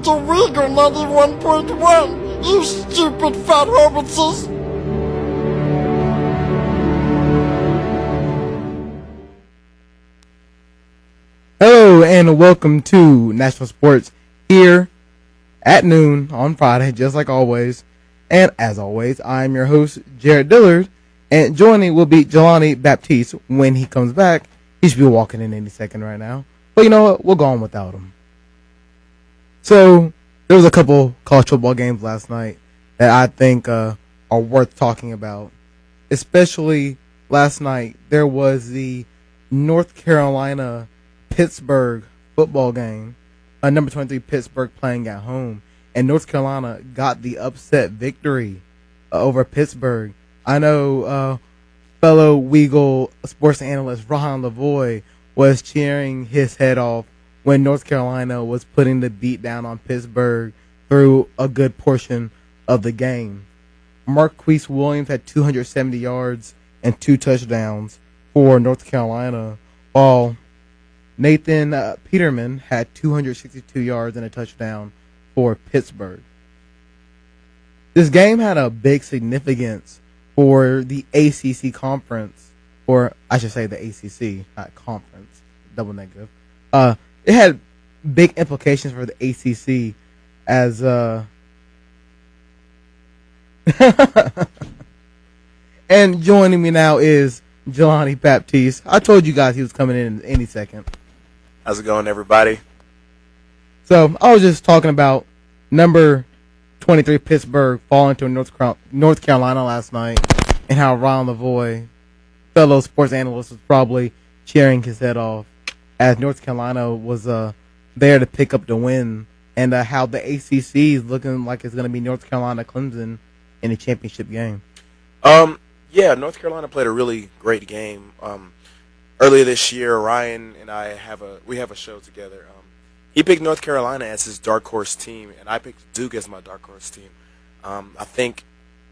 to Regal 91.1, you stupid fat hobbitses! Hello and welcome to National Sports here at noon on Friday, just like always. And as always, I'm your host, Dillard, and joining will be Jahlani Baptiste when he comes back. He should be walking in any second right now. But you know what? We'll go on without him. So, there was a couple college football games last night that I think are worth talking about. Especially last night, there was the North Carolina Pittsburgh football game. Number 23 Pittsburgh playing at home. And North Carolina got the upset victory over Pittsburgh. I know fellow Weagle sports analyst Ron Lavoie was cheering his head off when North Carolina was putting the beat down on Pittsburgh through a good portion of the game. Marquise Williams had 270 yards and 2 touchdowns for North Carolina, while Nathan Peterman had 262 yards and a touchdown for Pittsburgh. This game had a big significance for the ACC conference, or I should say the ACC, not conference, double negative. It had big implications for the ACC as and joining me now is Jahlani Baptiste. I told you guys he was coming in any second. How's it going, everybody? So I was just talking about number 23 Pittsburgh falling to North Carolina last night, and how Ron Lavoie, fellow sports analyst, was probably cheering his head off as North Carolina was there to pick up the win, and how the ACC is looking like it's going to be North Carolina Clemson in the championship game. Yeah, North Carolina played a really great game. Earlier this year, Ryan and I have a show together. He picked North Carolina as his dark horse team, and I picked Duke as my dark horse team. I think,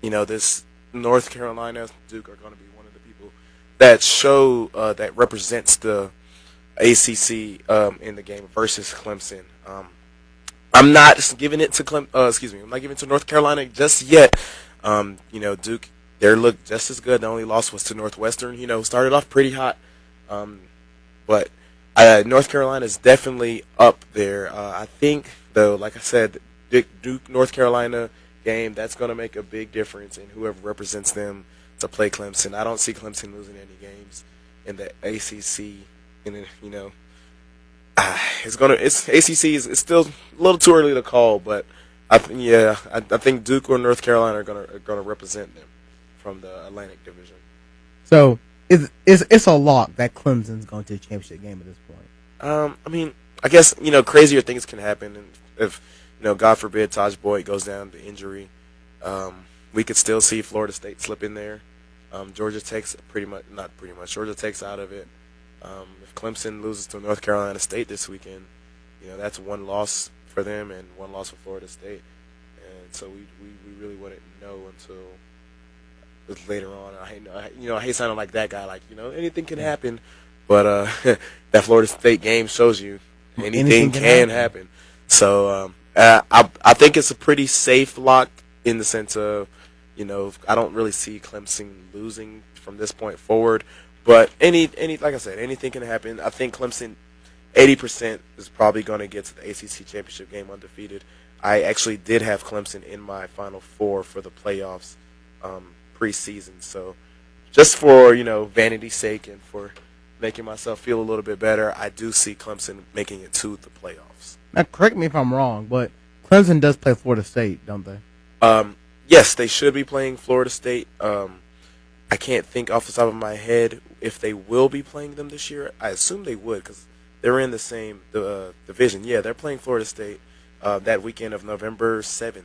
this North Carolina, Duke are going to be one of the people that show that represents the ACC in the game versus Clemson. I'm not giving it to I'm not giving it to North Carolina just yet. Duke, they look just as good. The only loss was to Northwestern. Started off pretty hot, but North Carolina is definitely up there. I think, though, like I said, Duke North Carolina game, that's going to make a big difference in whoever represents them to play Clemson. I don't see Clemson losing any games in the ACC. And it's ACC is still a little too early to call, but I think Duke or North Carolina are gonna represent them from the Atlantic Division. So it's a lock that Clemson's going to the championship game at this point. I guess crazier things can happen, and if God forbid Taj Boyd goes down to injury, we could still see Florida State slip in there. Georgia Tech's Georgia Tech's out of it. If Clemson loses to North Carolina State this weekend, that's one loss for them and one loss for Florida State, and so we really wouldn't know until later on. I hate sounding like that guy. Like anything can happen, but that Florida State game shows you anything can happen. So I think it's a pretty safe lock in the sense of I don't really see Clemson losing from this point forward. But like I said, anything can happen. I think Clemson, 80% is probably going to get to the ACC championship game undefeated. I actually did have Clemson in my Final Four for the playoffs preseason. So just for vanity's sake and for making myself feel a little bit better, I do see Clemson making it to the playoffs. Now, correct me if I'm wrong, but Clemson does play Florida State, don't they? Yes, they should be playing Florida State. I can't think off the top of my head if they will be playing them this year. I assume they would because they're in the same division. Yeah, they're playing Florida State that weekend of November 7th.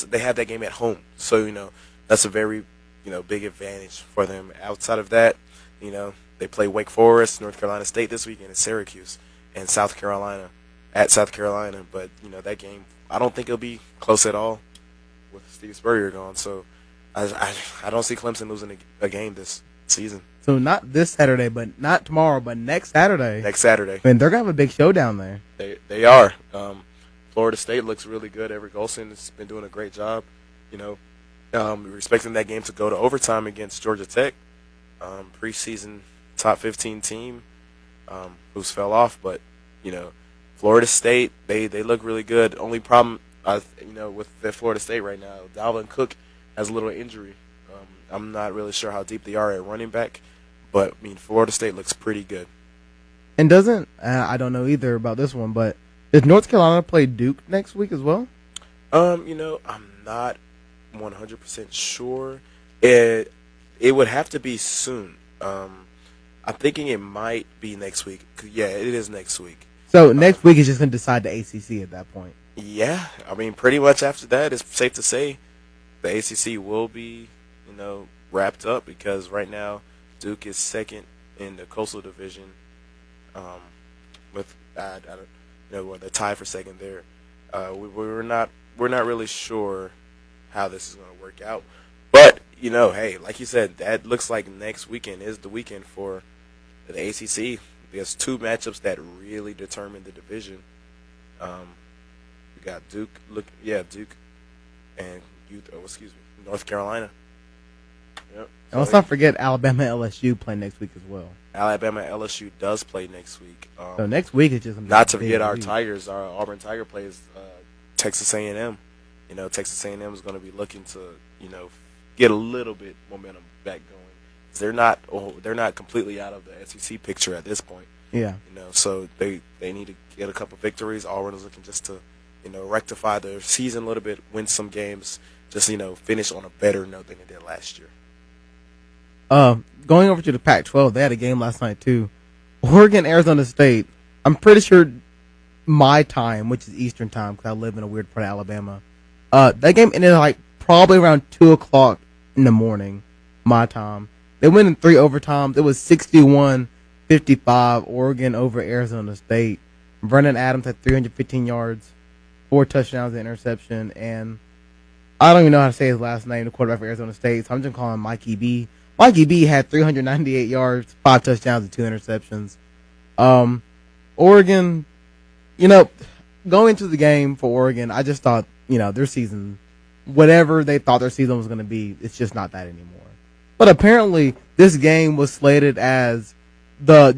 They have that game at home, so that's a very big advantage for them. Outside of that, they play Wake Forest, North Carolina State this weekend, and Syracuse, and South Carolina at South Carolina. But that game, I don't think it'll be close at all with Steve Spurrier gone. So I don't see Clemson losing a game this season. So not this Saturday, but not tomorrow, but next Saturday. Next Saturday. Man, they're going to have a big showdown there. They are. Florida State looks really good. Everett Golson has been doing a great job. You know, we're expecting that game to go to overtime against Georgia Tech, preseason top 15 team, who's fell off. But Florida State they look really good. Only problem with the Florida State right now, Dalvin Cook has a little injury. I'm not really sure how deep they are at running back, but Florida State looks pretty good. And doesn't I don't know either about this one, but does North Carolina play Duke next week as well? I'm not 100% sure. It would have to be soon. I'm thinking it might be next week. Yeah, it is next week. So next week is just going to decide the ACC at that point. Yeah, pretty much after that, it's safe to say the ACC will be, wrapped up, because right now Duke is second in the Coastal Division, with I don't they're tied for second there. We're not really sure how this is going to work out, but hey, like you said, that looks like next weekend is the weekend for the ACC. There's two matchups that really determine the division. We got Duke and North Carolina. Yep. And let's not forget Alabama LSU play next week as well. Alabama LSU does play next week. So next week is just not to forget our Tigers. Our Auburn Tiger plays Texas A&M. Texas A&M is going to be looking to get a little bit momentum back going. They're not completely out of the SEC picture at this point. Yeah. So they need to get a couple victories. Auburn is looking just to rectify their season a little bit, win some games, just finish on a better note than they did last year. Going over to the Pac-12, they had a game last night too. Oregon, Arizona State. I'm pretty sure my time, which is Eastern time, because I live in a weird part of Alabama. That game ended probably around 2:00 in the morning, my time. They went in 3 overtimes. It was 61-55, Oregon over Arizona State. Brennan Adams had 315 yards, 4 touchdowns, and interception, and I don't even know how to say his last name, the quarterback for Arizona State, so I'm just calling him Mikey B. Mikey B had 398 yards, 5 touchdowns, and 2 interceptions. Oregon, going into the game for Oregon, I just thought, their season, whatever they thought their season was going to be, it's just not that anymore. But apparently, this game was slated as the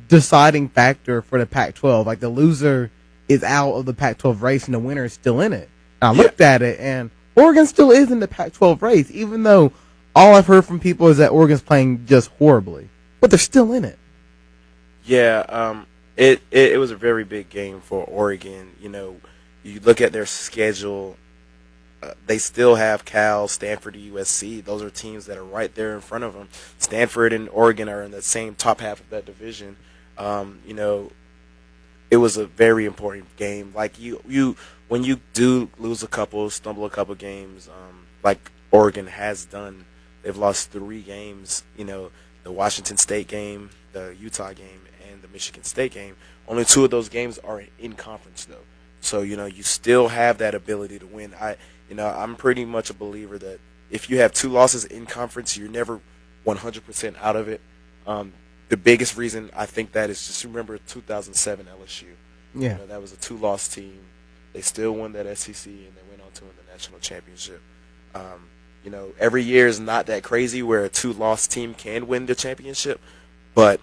deciding factor for the Pac-12. The loser is out of the Pac-12 race and the winner is still in it. And I looked at it, and Oregon still is in the Pac-12 race, even though all I've heard from people is that Oregon's playing just horribly. But they're still in it. Yeah, it was a very big game for Oregon. You look at their schedule, they still have Cal, Stanford, USC. Those are teams that are right there in front of them. Stanford and Oregon are in the same top half of that division. It was a very important game. When you do lose stumble a couple games, like Oregon has done, they've lost 3 games. The Washington State game, the Utah game, and the Michigan State game. Only 2 of those games are in conference, though. So you still have that ability to win. I'm pretty much a believer that if you have 2 losses in conference, you're never 100% out of it. The biggest reason I think that is just remember 2007 LSU. Yeah, that was a 2-loss team. They still won that SEC, and they went on to win the national championship. Every year is not that crazy where a 2-loss team can win the championship, but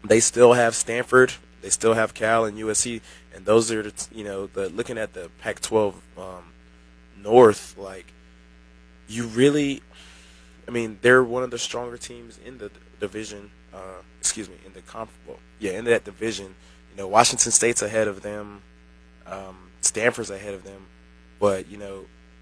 they still have Stanford, they still have Cal and USC, and those are looking at the Pac-12 North, they're one of the stronger teams in the division. In the in that division. Washington State's ahead of them. Stanford's ahead of them, but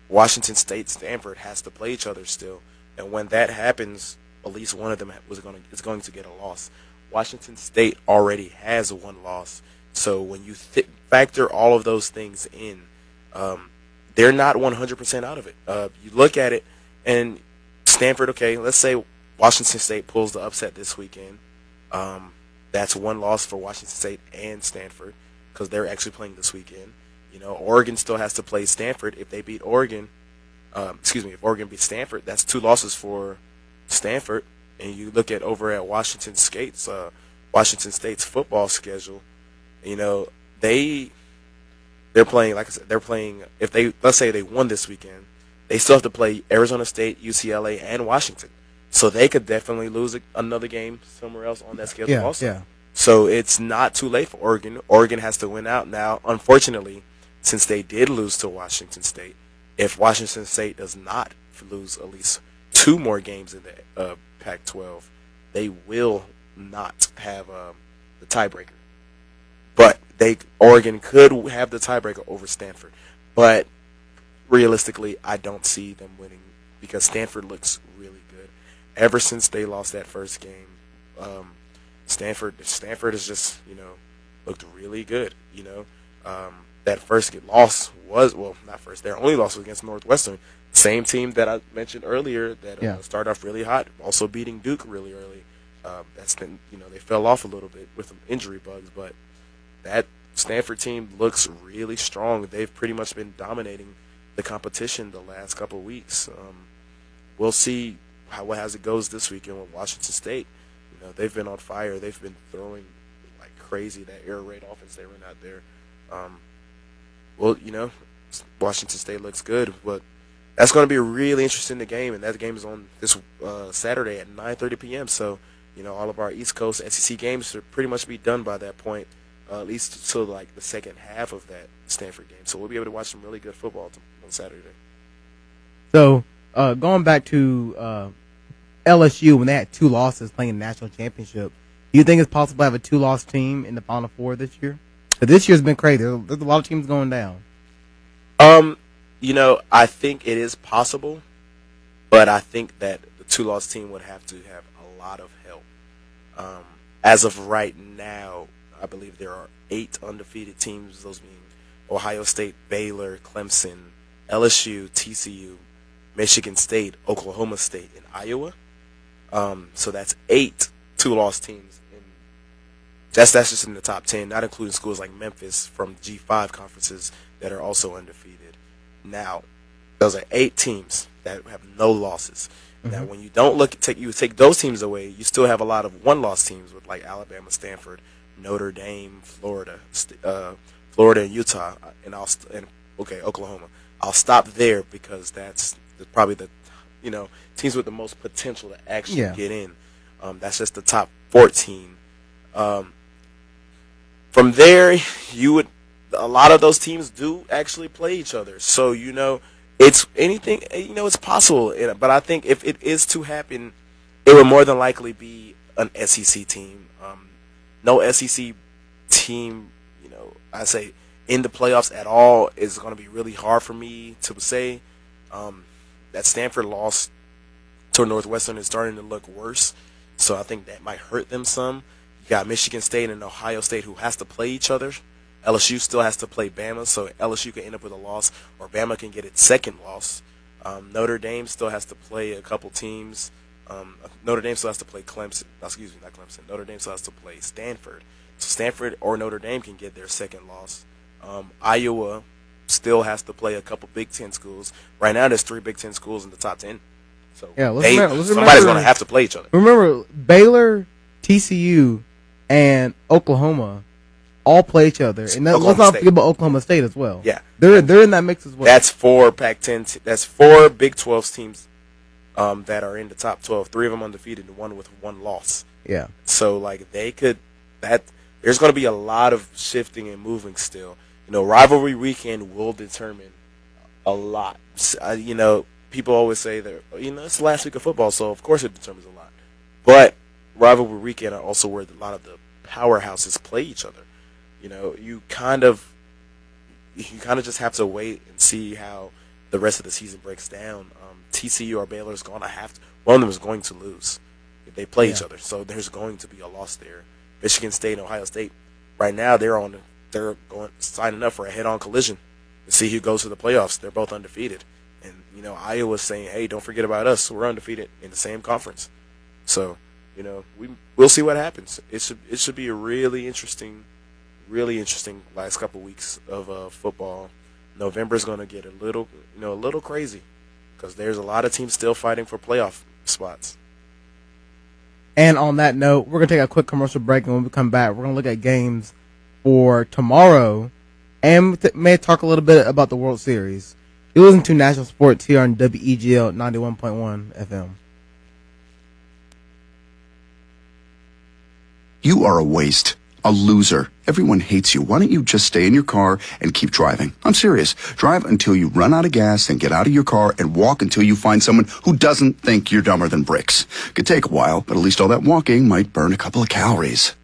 Washington State, Stanford has to play each other still, and when that happens, at least one of them is going to get a loss. Washington State already has 1 loss, so when you factor all of those things in, they're not 100% out of it. You look at it, and Stanford, okay, let's say Washington State pulls the upset this weekend. That's 1 loss for Washington State and Stanford because they're actually playing this weekend. Oregon still has to play Stanford. If they beat Oregon, if Oregon beats Stanford, that's 2 losses for Stanford. And you look at over at Washington State's football schedule, they they're playing, like I said, if let's say they won this weekend, they still have to play Arizona State, UCLA, and Washington. So they could definitely lose another game somewhere else on that schedule also. Yeah. So it's not too late for Oregon. Oregon has to win out. Now, unfortunately, since they did lose to Washington State, if Washington State does not lose at least 2 more games in the Pac-12, they will not have the tiebreaker. But Oregon could have the tiebreaker over Stanford. But realistically, I don't see them winning because Stanford looks really good. Ever since they lost that first game, Stanford has just, looked really good. That first loss was, not first, their only loss was against Northwestern. Same team that I mentioned earlier that started off really hot, also beating Duke really early. They fell off a little bit with some injury bugs, but that Stanford team looks really strong. They've pretty much been dominating the competition the last couple of weeks. We'll see how it goes this weekend with Washington State. They've been on fire. They've been throwing like crazy. That air raid offense they run out there. Washington State looks good, but that's going to be really interesting, the game, and that game is on this Saturday at 9:30 p.m. So, all of our East Coast SEC games should pretty much be done by that point, at least till like the second half of that Stanford game. So we'll be able to watch some really good football on Saturday. So going back to LSU, when they had 2 losses playing the national championship, do you think it's possible to have a 2-loss team in the Final Four this year? But this year's been crazy. There's a lot of teams going down. I think it is possible, but I think that the 2-loss team would have to have a lot of help. As of right now, I believe there are 8 undefeated teams, those being Ohio State, Baylor, Clemson, LSU, TCU, Michigan State, Oklahoma State, and Iowa. So that's 8 2-loss teams. That's just in the top 10, not including schools like Memphis from G5 conferences that are also undefeated. Now, those are 8 teams that have no losses. Mm-hmm. Now, when you take those teams away, you still have a lot of 1-loss teams with like Alabama, Stanford, Notre Dame, Florida, and Utah, and Oklahoma. I'll stop there because that's probably the teams with the most potential to actually get in. That's just the top 14. From there, a lot of those teams do actually play each other. So, it's anything, it's possible. But I think if it is to happen, it would more than likely be an SEC team. No SEC team, I say in the playoffs at all is going to be really hard for me to say. That Stanford loss to Northwestern is starting to look worse. So I think that might hurt them some. You got Michigan State and Ohio State who has to play each other. LSU still has to play Bama, so LSU can end up with a loss, or Bama can get its second loss. Notre Dame still has to play a couple teams. Notre Dame still has to play Clemson. Excuse me, not Clemson. Notre Dame still has to play Stanford. So Stanford or Notre Dame can get their second loss. Iowa still has to play a couple Big Ten schools. Right now, there's 3 Big Ten schools in the top 10. So somebody's going to have to play each other. Remember, Baylor, TCU, and Oklahoma all play each other, and let's not forget about Oklahoma State as well. Yeah, they're in that mix as well. That's 4 Pac-10. That's 4 Big 12 teams that are in the top 12. 3 of them undefeated, and 1 with 1 loss. Yeah. So there's going to be a lot of shifting and moving still. Rivalry weekend will determine a lot. People always say that it's the last week of football, so of course it determines a lot. But rivalry weekend are also where a lot of the powerhouses play each other. You kind of just have to wait and see how the rest of the season breaks down. TCU or Baylor is going to have to. One of them is going to lose if they play each other. So there's going to be a loss there. Michigan State and Ohio State, right now they're signing up for a head-on collision to see who goes to the playoffs. They're both undefeated, and Iowa's saying, "Hey, don't forget about us. We're undefeated in the same conference." So we'll see what happens. It should be a really interesting last couple weeks of football. November's going to get a little crazy because there's a lot of teams still fighting for playoff spots. And on that note, we're going to take a quick commercial break, and when we come back, we're going to look at games for tomorrow and may talk a little bit about the World Series. You listen to National Sports here on WEGL 91.1 FM. You are a waste. A loser. Everyone hates you. Why don't you just stay in your car and keep driving? I'm serious. Drive until you run out of gas, then get out of your car and walk until you find someone who doesn't think you're dumber than bricks. Could take a while, but at least all that walking might burn a couple of calories.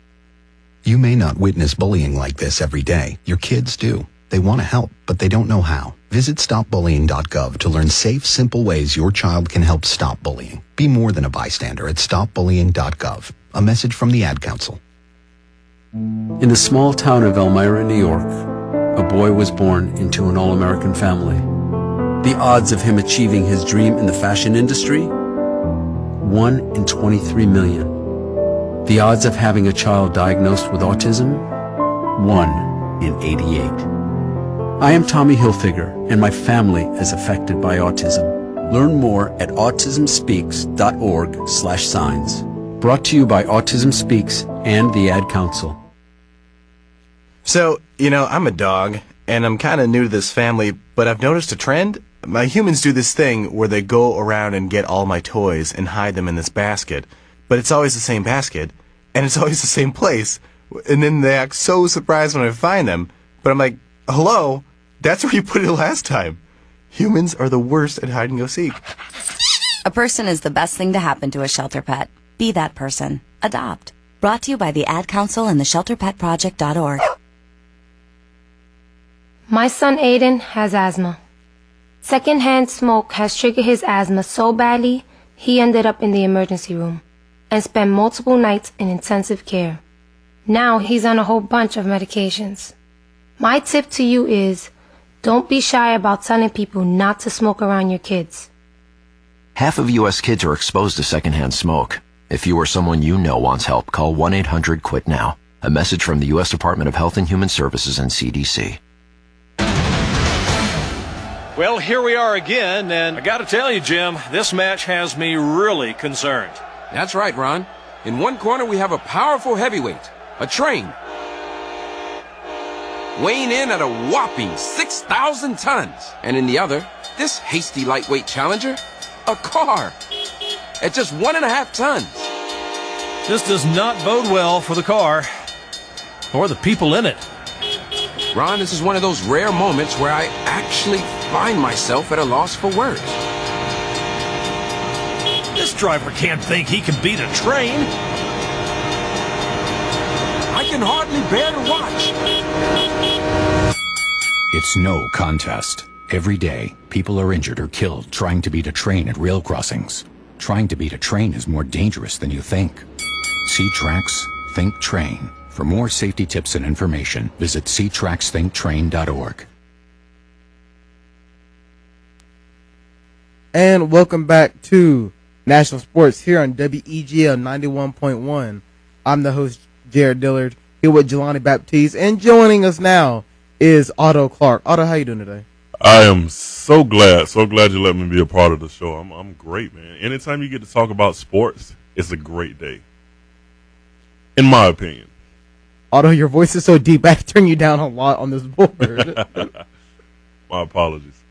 You may not witness bullying like this every day. Your kids do. They want to help, but they don't know how. Visit stopbullying.gov to learn safe, simple ways your child can help stop bullying. Be more than a bystander at stopbullying.gov. A message from the Ad Council. In the small town of Elmira, New York, a boy was born into an all-American family. The odds of him achieving his dream in the fashion industry? 1 in 23 million. The odds of having a child diagnosed with autism? 1 in 88. I am Tommy Hilfiger, and my family is affected by autism. Learn more at autismspeaks.org/signs. Brought to you by Autism Speaks and the Ad Council. So, I'm a dog, and I'm kind of new to this family, but I've noticed a trend. My humans do this thing where they go around and get all my toys and hide them in this basket, but it's always the same basket, and it's always the same place, and then they act so surprised when I find them, but I'm like, hello, that's where you put it last time. Humans are the worst at hide and go seek. A person is the best thing to happen to a shelter pet. Be that person. Adopt. Brought to you by the Ad Council and the ShelterPetProject.org. My son Aiden has asthma. Secondhand smoke has triggered his asthma so badly, he ended up in the emergency room and spent multiple nights in intensive care. Now he's on a whole bunch of medications. My tip to you is, don't be shy about telling people not to smoke around your kids. Half of U.S. kids are exposed to secondhand smoke. If you or someone you know wants help, call 1-800-QUIT-NOW. A message from the U.S. Department of Health and Human Services and CDC. Well, here we are again, and I got to tell you, Jim, this match has me really concerned. That's right, Ron. In one corner, we have a powerful heavyweight, a train, weighing in at a whopping 6,000 tons. And in the other, this hasty lightweight challenger, a car, at just 1.5 tons. This does not bode well for the car or the people in it. Ron, this is one of those rare moments where I actually find myself at a loss for words. This driver can't think he can beat a train. I can hardly bear to watch. It's no contest. Every day, people are injured or killed trying to beat a train at rail crossings. Trying to beat a train is more dangerous than you think. See Tracks, Think Train. For more safety tips and information, visit ctracksthinktrain.org. And welcome back to National Sports here on WEGL 91.1. I'm the host, Jared Dillard, here with Jahlani Baptiste, and joining us now is Otto Clark. Otto, how you doing today? I am so glad you let me be a part of the show. I'm great, man. Anytime you get to talk about sports, it's a great day, in my opinion. Otto, your voice is so deep, I have to turn you down a lot on this board. My apologies.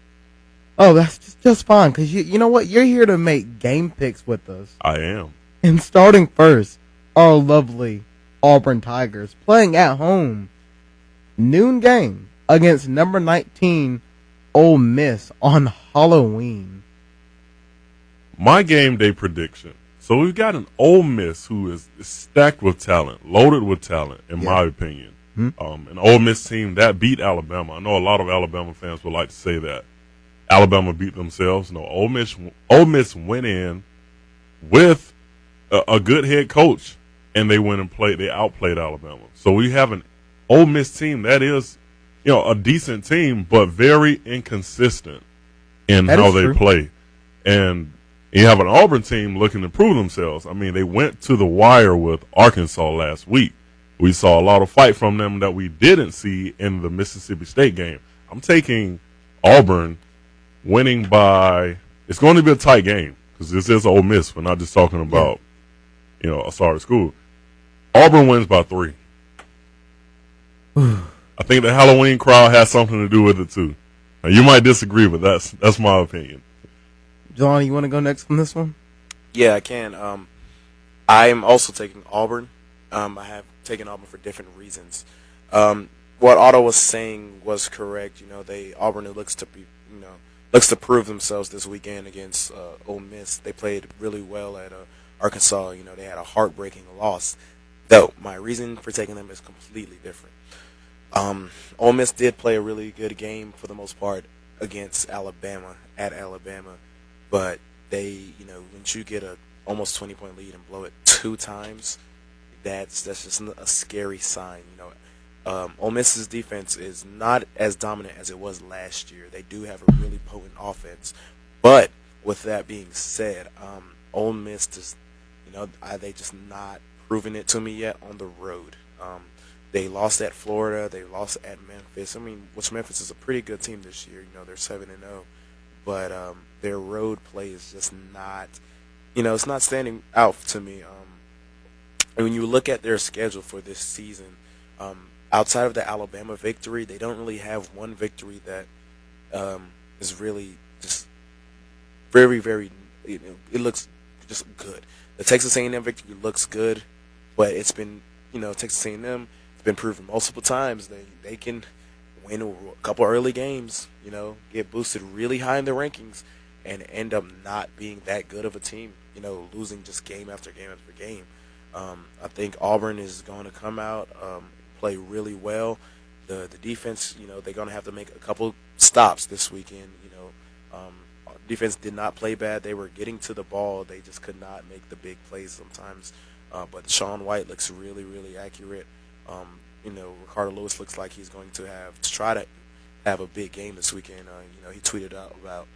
Oh, that's just fine, because you know what? You're here to make game picks with us. I am. And starting first, our lovely Auburn Tigers playing at home. Noon game against number 19 Ole Miss on Halloween. My game day prediction. So we've got an Ole Miss who is stacked with talent, loaded with talent, in my opinion. An Ole Miss team that beat Alabama. I know a lot of Alabama fans would like to say that Alabama beat themselves. No, Ole Miss went in with a good head coach, and they went and played. They outplayed Alabama. So we have an Ole Miss team that is, a decent team, but very inconsistent in how they play. And you have an Auburn team looking to prove themselves. I mean, they went to the wire with Arkansas last week. We saw a lot of fight from them that we didn't see in the Mississippi State game. I'm taking Auburn winning by – it's going to be a tight game because this is Ole Miss. We're not just talking about, a sorry school. Auburn wins by 3. I think the Halloween crowd has something to do with it too. Now, you might disagree, but that's my opinion. John, you want to go next on this one? Yeah, I can. I am also taking Auburn. I have taken Auburn for different reasons. What Otto was saying was correct. Auburn looks to prove themselves this weekend against Ole Miss. They played really well at Arkansas. They had a heartbreaking loss. Though my reason for taking them is completely different. Ole Miss did play a really good game for the most part against Alabama at Alabama, but they, when you get a almost 20-point lead and blow it 2 times, that's just a scary sign. Ole Miss's defense is not as dominant as it was last year. They do have a really potent offense, but with that being said, Ole Miss just, they just not proven it to me yet on the road. They lost at Florida. They lost at Memphis. Which Memphis is a pretty good team this year. They're 7-0, but their road play is just not, it's not standing out to me. And when you look at their schedule for this season, outside of the Alabama victory, they don't really have one victory that is really just very, very. It looks just good. The Texas A&M victory looks good, but it's been, Texas A&M. Been proven multiple times they can win a couple early games, get boosted really high in the rankings and end up not being that good of a team, losing just game after game after game. I think Auburn is going to come out, play really well. The defense, they're going to have to make a couple stops this weekend. Defense did not play bad. They were getting to the ball. They just could not make the big plays sometimes. But Sean White looks really, really accurate. Ricardo Lewis looks like he's going to try to have a big game this weekend. He tweeted out about,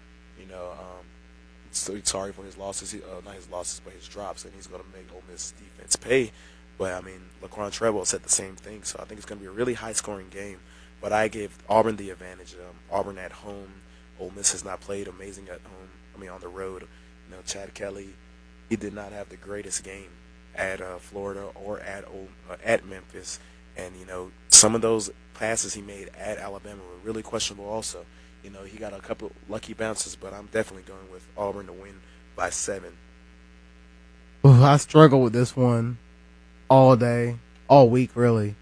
so he's sorry for his losses, not his losses, but his drops, and he's going to make Ole Miss defense pay. But Laquan Treadwell said the same thing, so I think it's going to be a really high-scoring game. But I gave Auburn the advantage. Auburn at home. Ole Miss has not played amazing at home. On the road. Chad Kelly, he did not have the greatest game at Florida or at Memphis, and some of those passes he made at Alabama were really questionable. Also, he got a couple lucky bounces, but I'm definitely going with Auburn to win by 7. Ooh, I struggle with this one all day, all week, really,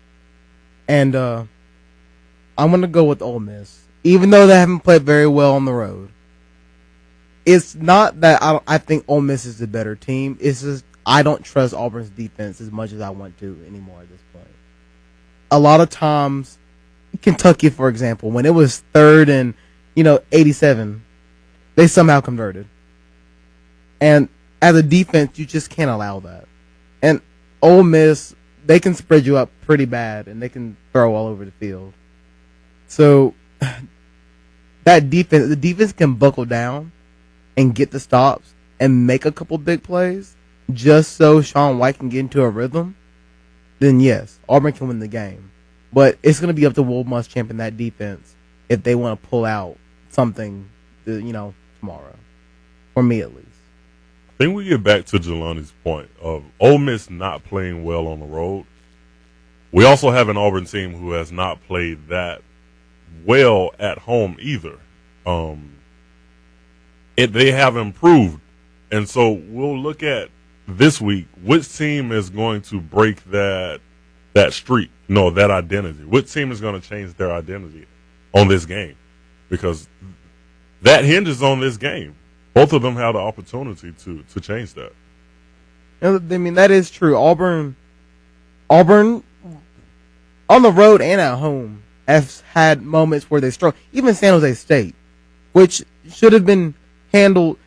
and I'm gonna go with Ole Miss, even though they haven't played very well on the road. It's not that I think Ole Miss is the better team. It's just I don't trust Auburn's defense as much as I want to anymore at this point. A lot of times, Kentucky, for example, when it was 3rd and 87, they somehow converted. And as a defense, you just can't allow that. And Ole Miss, they can spread you up pretty bad, and they can throw all over the field. So that defense, the defense can buckle down and get the stops and make a couple big plays just so Sean White can get into a rhythm, then yes, Auburn can win the game. But it's going to be up to Will Muschamp and that defense if they want to pull out something, tomorrow. For me, at least. I think we get back to Jahlani's point of Ole Miss not playing well on the road. We also have an Auburn team who has not played that well at home either. They have improved. And so we'll look at this week, which team is going to break that streak, that identity? Which team is going to change their identity on this game? Because that hinges on this game. Both of them have the opportunity to change that. That is true. Auburn on the road and at home has had moments where they struggle. Even San Jose State, which should have been handled.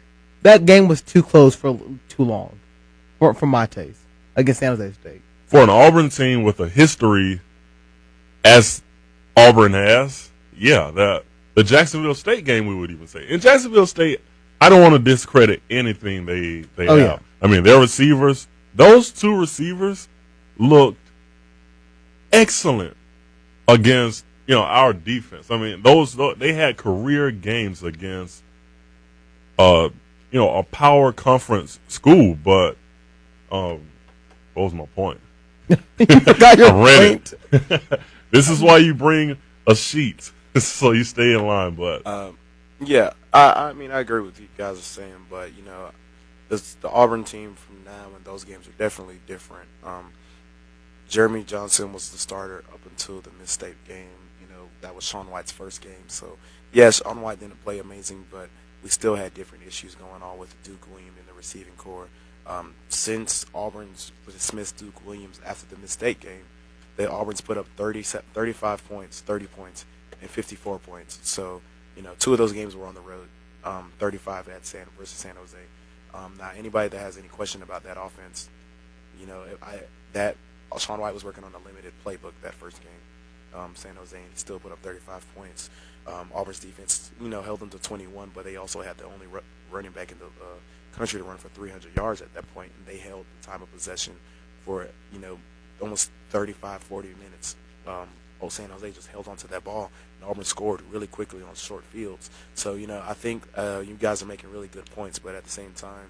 That game was too close for too long, for my taste, against San Jose State. For an Auburn team with a history as Auburn has, the Jacksonville State game, we would even say. In Jacksonville State, I don't want to discredit anything they have. Yeah. Their receivers, those 2 receivers looked excellent against, our defense. They had career games against a power conference school, but what was my point? You forgot your point. This is why you bring a sheet so you stay in line. But yeah, I mean, I agree with you guys are saying, but the Auburn team from now and those games are definitely different. Jeremy Johnson was the starter up until the Mid-State game. That was Sean White's first game. So, yes, Sean White didn't play amazing, but we still had different issues going on with Duke Williams in the receiving core. Since Auburn's dismissed Duke Williams after the Mid-State game, Auburn's put up 35 points, 30 points, and 54 points. So, two of those games were on the road, 35 versus San Jose. Now, anybody that has any question about that offense, Sean White was working on a limited playbook that first game. San Jose and still put up 35 points. Auburn's defense, held them to 21, but they also had the only running back in the country to run for 300 yards at that point, and they held the time of possession for almost 35, 40 minutes. San Jose just held onto that ball, and Auburn scored really quickly on short fields. So I think you guys are making really good points, but at the same time,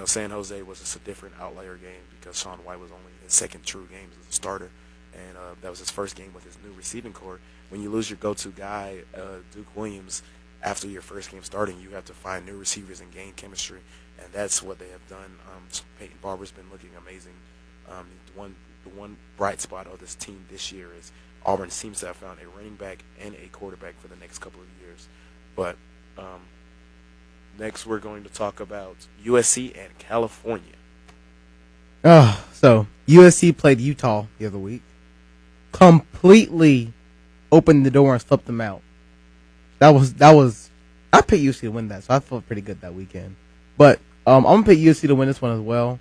San Jose was just a different outlier game because Sean White was only in his second true game as a starter. And that was his first game with his new receiving core. When you lose your go-to guy, Duke Williams, after your first game starting, you have to find new receivers and gain chemistry, and that's what they have done. Peyton Barber's been looking amazing. The one bright spot of this team this year is Auburn seems to have found a running back and a quarterback for the next couple of years. But next we're going to talk about USC and California. So USC played Utah the other week. Completely opened the door and swept them out. That was I picked USC to win that, so I felt pretty good that weekend. But I'm gonna pick USC to win this one as well,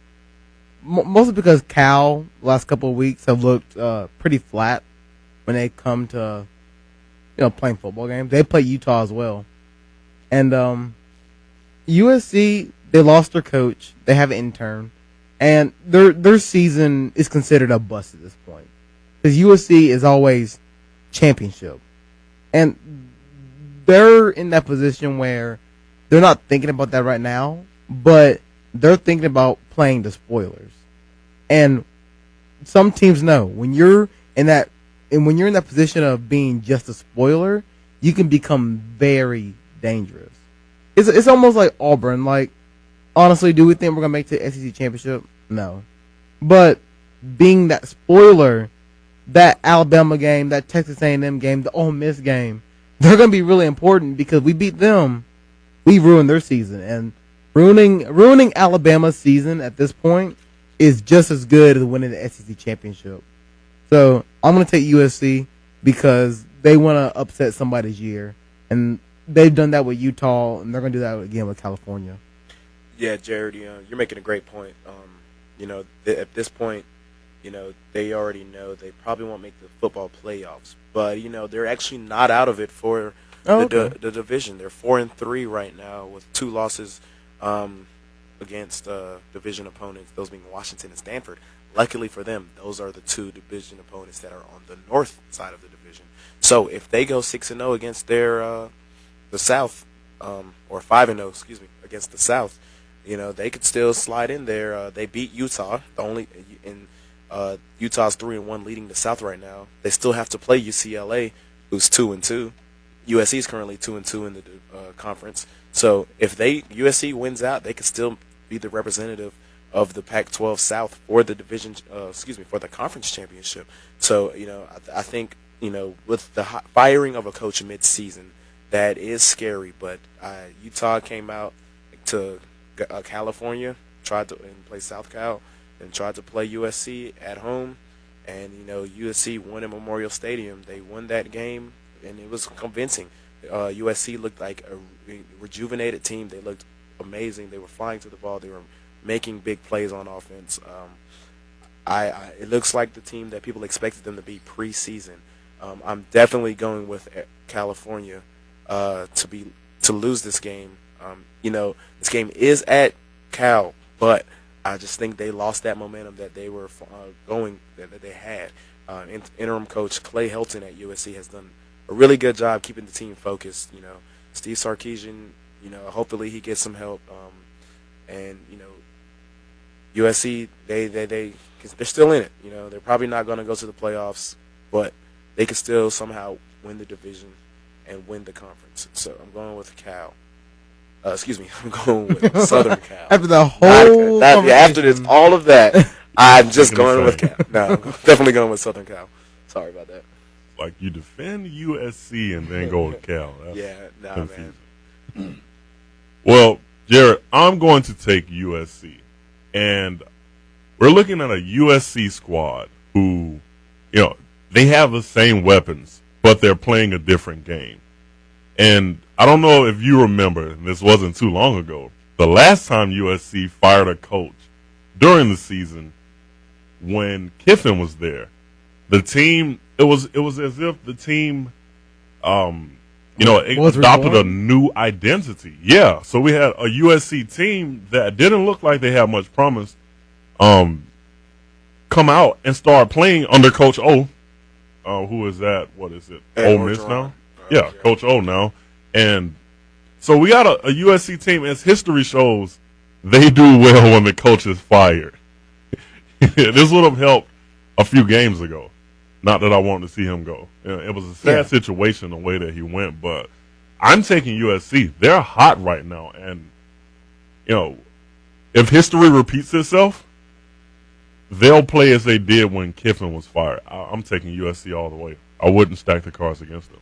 mostly because Cal the last couple of weeks have looked pretty flat when they come to playing football games. They play Utah as well, and USC, they lost their coach. They have an intern, and their season is considered a bust at this point. Because USC is always championship. And they're in that position where they're not thinking about that right now, but they're thinking about playing the spoilers. And some teams know when you're in that position of being just a spoiler, you can become very dangerous. It's almost like Auburn. Like, honestly, do we think we're gonna make the SEC championship? No. But being that spoiler, that Alabama game, that Texas A&M game, the Ole Miss game, they're going to be really important because we beat them. We ruined their season. And ruining Alabama's season at this point is just as good as winning the SEC championship. So I'm going to take USC because they want to upset somebody's year. And they've done that with Utah, and they're going to do that again with California. Yeah, Jared, you're making a great point. At this point, they already know they probably won't make the football playoffs, but they're actually not out of it for the division. They're 4-3 right now with 2 losses against division opponents, those being Washington and Stanford. Luckily for them, those are the 2 division opponents that are on the north side of the division. So if they go 6-0 against the South, or 5-0, excuse me, against the South, they could still slide in there. They beat Utah, Utah's 3-1, leading the South right now. They still have to play UCLA, who's 2-2. USC is currently 2-2 in the conference. So if USC wins out, they could still be the representative of the Pac-12 South for the for the conference championship. So I think with the firing of a coach mid-season, that is scary. But Utah came out to California, tried to play South Cal, and tried to play USC at home, and USC won at Memorial Stadium. They won that game, and it was convincing. USC looked like a rejuvenated team. They looked amazing. They were flying to the ball. They were making big plays on offense. It looks like the team that people expected them to be preseason. I'm definitely going with California to lose this game. This game is at Cal, but I just think they lost that momentum that they were that they had. Interim coach Clay Helton at USC has done a really good job keeping the team focused. Steve Sarkisian, hopefully he gets some help. And USC, they're still in it. They're probably not going to go to the playoffs, but they could still somehow win the division and win the conference. So I'm going with Cal. I'm going with Southern Cal. After the whole after this, all of that, I'm just going with Cal. No, I'm definitely going with Southern Cal. Sorry about that. Like you defend USC and then go with Cal. That's confusing. Man. Well, Jared, I'm going to take USC, and we're looking at a USC squad who, they have the same weapons, but they're playing a different game. And I don't know if you remember, and this wasn't too long ago, the last time USC fired a coach during the season when Kiffin was there, the team, it was as if the team, adopted a new identity. Yeah, so we had a USC team that didn't look like they had much promise come out and start playing under Coach O. Who is that? What is it? Ole Miss now? Yeah, Coach O now. And so we got a USC team, as history shows, they do well when the coach is fired. This would have helped a few games ago. Not that I wanted to see him go. It was a sad situation the way that he went, but I'm taking USC. They're hot right now. And, if history repeats itself, they'll play as they did when Kiffin was fired. I'm taking USC all the way. I wouldn't stack the cards against them.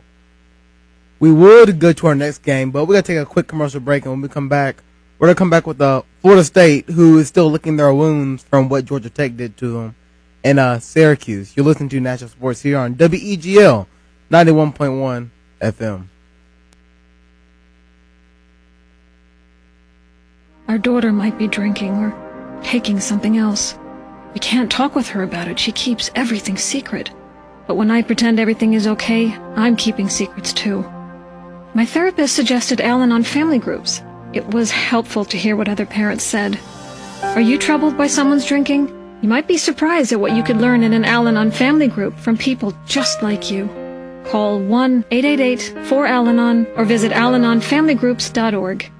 We would go to our next game, but we're going to take a quick commercial break, and when we come back, we're going to come back with Florida State, who is still licking their wounds from what Georgia Tech did to them, and Syracuse. You're listening to National Sports here on WEGL 91.1 FM. Our daughter might be drinking or taking something else. We can't talk with her about it. She keeps everything secret. But when I pretend everything is okay, I'm keeping secrets too. My therapist suggested Al-Anon family groups. It was helpful to hear what other parents said. Are you troubled by someone's drinking? You might be surprised at what you could learn in an Al-Anon family group from people just like you. Call 1-888-4-AL-ANON or visit alanonfamilygroups.org.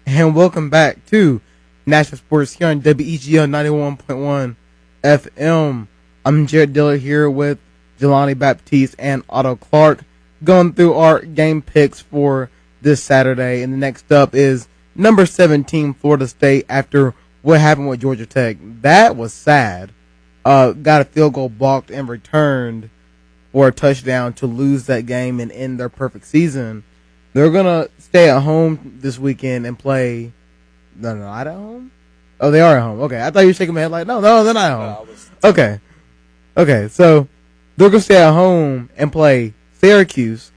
And welcome back to National Sports here on WEGL 91.1 FM. I'm Jared Dillard here with Jahlani, Baptiste, and Otto Clark, going through our game picks for this Saturday. And the next up is number 17, Florida State, after what happened with Georgia Tech. That was sad. Got a field goal blocked and returned for a touchdown to lose that game and end their perfect season. They're going to stay at home this weekend and play. No, not at home? Oh, they are at home. Okay, I thought you were shaking my head like, no, they're not at home. Okay, so they're going to stay at home and play Syracuse,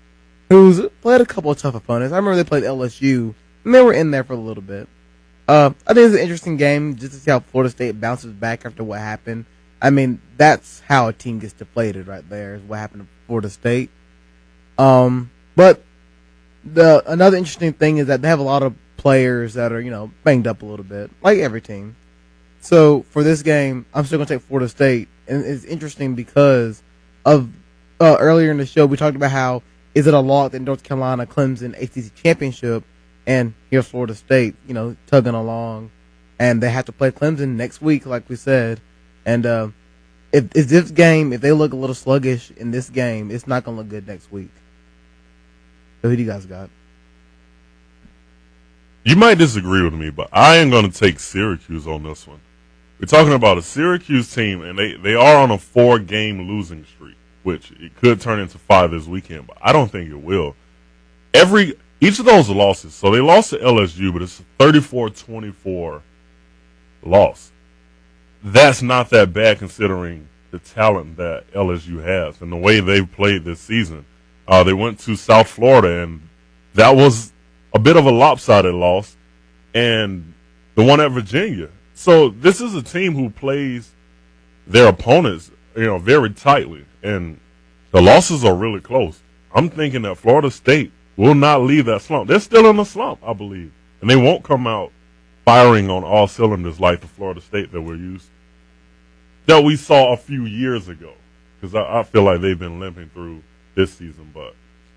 who's played a couple of tough opponents. I remember they played LSU, and they were in there for a little bit. I think it's an interesting game just to see how Florida State bounces back after what happened. I mean, that's how a team gets deflated right there, is what happened to Florida State. But another interesting thing is that they have a lot of players that are, banged up a little bit, like every team. So for this game, I'm still going to take Florida State. And it's interesting because of earlier in the show, we talked about how is it a lock that North Carolina Clemson ACC championship, and here's Florida State, tugging along, and they have to play Clemson next week, like we said. And if they look a little sluggish in this game, it's not going to look good next week. So who do you guys got? You might disagree with me, but I am going to take Syracuse on this one. We're talking about a Syracuse team, and they are on a 4-game losing streak, which it could turn into 5 this weekend, but I don't think it will. Each of those losses, so they lost to LSU, but it's a 34-24 loss. That's not that bad considering the talent that LSU has and the way they've played this season. They went to South Florida, and that was a bit of a lopsided loss, and the one at Virginia. So this is a team who plays their opponents, very tightly, and the losses are really close. I'm thinking that Florida State will not leave that slump. They're still in the slump, I believe, and they won't come out firing on all cylinders like the Florida State that we saw a few years ago. Because I feel like they've been limping through this season, but